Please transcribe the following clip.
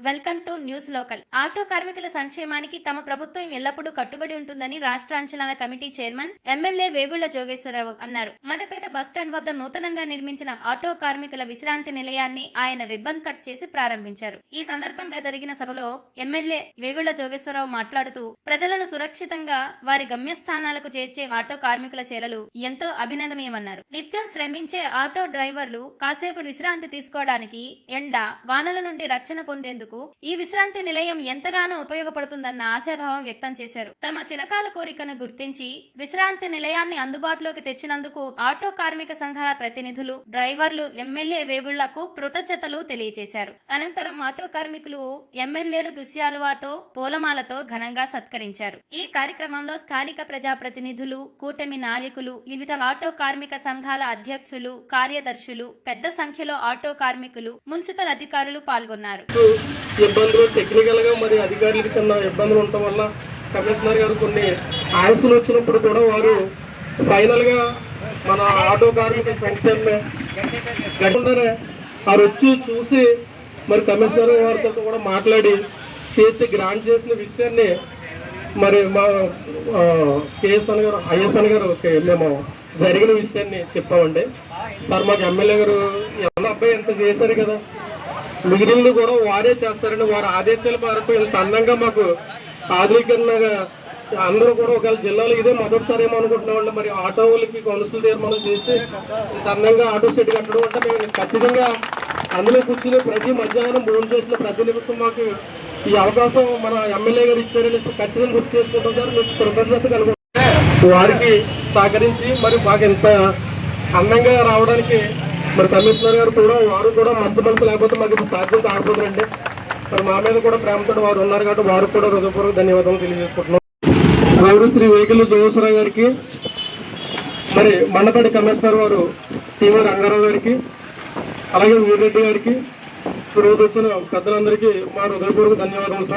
Welcome to news local. Auto కార్మికుల సంక్షేమానికి తమ ప్రభుత్వం ఎల్లప్పుడూ కట్టుబడి ఉంటుందని రాష్ట్ర అంచనాల committee chairman MLA Vegulla Jogeswara Rao అన్నారు. మండపేట బస్టాండ్ వద్ద నూతనంగా నిర్మించిన ఆటో కార్మికుల విశ్రాంతి నిలయాన్ని ఆయన రిబ్బన్ కట్ చేసి ప్రారంభించారు. ఈ సందర్భంగా జరిగిన సభలో ఎమ్మెల్యే వేగుళ్ల జోగేశ్వరరావు మాట్లాడుతూ ప్రజలను సురక్షితంగా వారి గమ్యస్థానాలకు చేర్చే ఆటో కార్మికుల సేవలు ఎంతో అభినందనీయమన్నారు. నిత్యం శ్రమించే ఆటో డ్రైవర్లు కాసేపు విశ్రాంతి తీసుకోవడానికి ఎండ వానల నుండి రక్షణ పొందేందుకు ఈ విశ్రాంతి నిలయం ఎంతగానో ఉపయోగపడుతుందన్న ఆశాభావం వ్యక్తం చేశారు. తమ చిరకాల కోరికను గుర్తించి విశ్రాంతి నిలయాన్ని అందుబాటులోకి తెచ్చినందుకు ఆటో కార్మిక సంఘాల ప్రతినిధులు, డ్రైవర్లు ఎమ్మెల్యే వేగుళ్లకు కృతజ్ఞతలు తెలియజేశారు. అనంతరం ఆటో కార్మికులు ఎమ్మెల్యేలు దుశ్యాలువాతో పూలమాలతో ఘనంగా సత్కరించారు. ఈ కార్యక్రమంలో స్థానిక ప్రజాప్రతినిధులు, కూటమి నాయకులు, వివిధ ఆటో కార్మిక సంఘాల అధ్యక్షులు, కార్యదర్శులు, పెద్ద సంఖ్యలో ఆటో కార్మికులు, మున్సిపల్ అధికారులు పాల్గొన్నారు. ఇబ్బందులు టెక్నికల్ గా మరి అధికారులకి చిన్న ఇబ్బందులు ఉండటం వల్ల కమిషనర్ గారు కొన్ని ఆయుసులు వచ్చినప్పుడు కూడా వారు ఫైనల్ గా మన ఆటో కార్మిక సంక్షేమమే గట్టిగానే వారు వచ్చి చూసి మరి కమిషనర్ వారితో కూడా మాట్లాడి చేసి గ్రాంట్ చేసిన విషయాన్ని మరి మా కేఎస్ఎన్ గారు ఐఎస్ఎన్ గారు మేము జరిగిన విషయాన్ని చెప్పామండి. సార్ మాకు ఎమ్మెల్యే గారు ఎవరి అబ్బాయి ఎంత చేశారు కదా, మిగిలింది కూడా వారే చేస్తారని వారి ఆదేశాల మేరకు ఇంత అందంగా మాకు ఆధునీకరణగా అందరూ కూడా ఒకవేళ జిల్లాలో ఇదే మొదటిసారి ఏమో అనుకుంటున్నామండి. మరి ఆటో వాళ్ళకి కౌన్సిల్ తీర్మానం చేసి ఇంత అందంగా ఆటో షెడ్ కట్టడం అంటే మేము ఖచ్చితంగా అందులో కూర్చుని ప్రతి మధ్యాహ్నం భోజనం చేసిన ప్రతి నిమిషం మాకు ఈ అవకాశం మన ఎమ్మెల్యే గారు ఇచ్చారని ఖచ్చితంగా గుర్తు చేసుకుంటాం సార్. మీకు కృతజ్ఞత కలుగుతుంది. వారికి సహకరించి మరి మాకు ఇంత అందంగా రావడానికి మరి కమిషనర్ గారు కూడా వారు కూడా మంచి మనసు లేకపోతే మాకు ఇప్పుడు సాధ్యం కాకపోతుందండి. మరి మా మీద కూడా ప్రేమతో వారు ఉన్నారు కాబట్టి వారు కూడా హృదయపూర్వక ధన్యవాదాలు తెలియజేసుకుంటున్నాం. గౌరవ శ్రీ వేగుళ్ల జోగేశ్వరరావు గారికి, మరి మండపేట కమిషనర్ వారు టీవీ రంగారావు గారికి, అలాగే వీరెడ్డి గారికి, ఇప్పుడు వచ్చిన పెద్దలందరికీ మా హృదయపూర్వక ధన్యవాదాలు.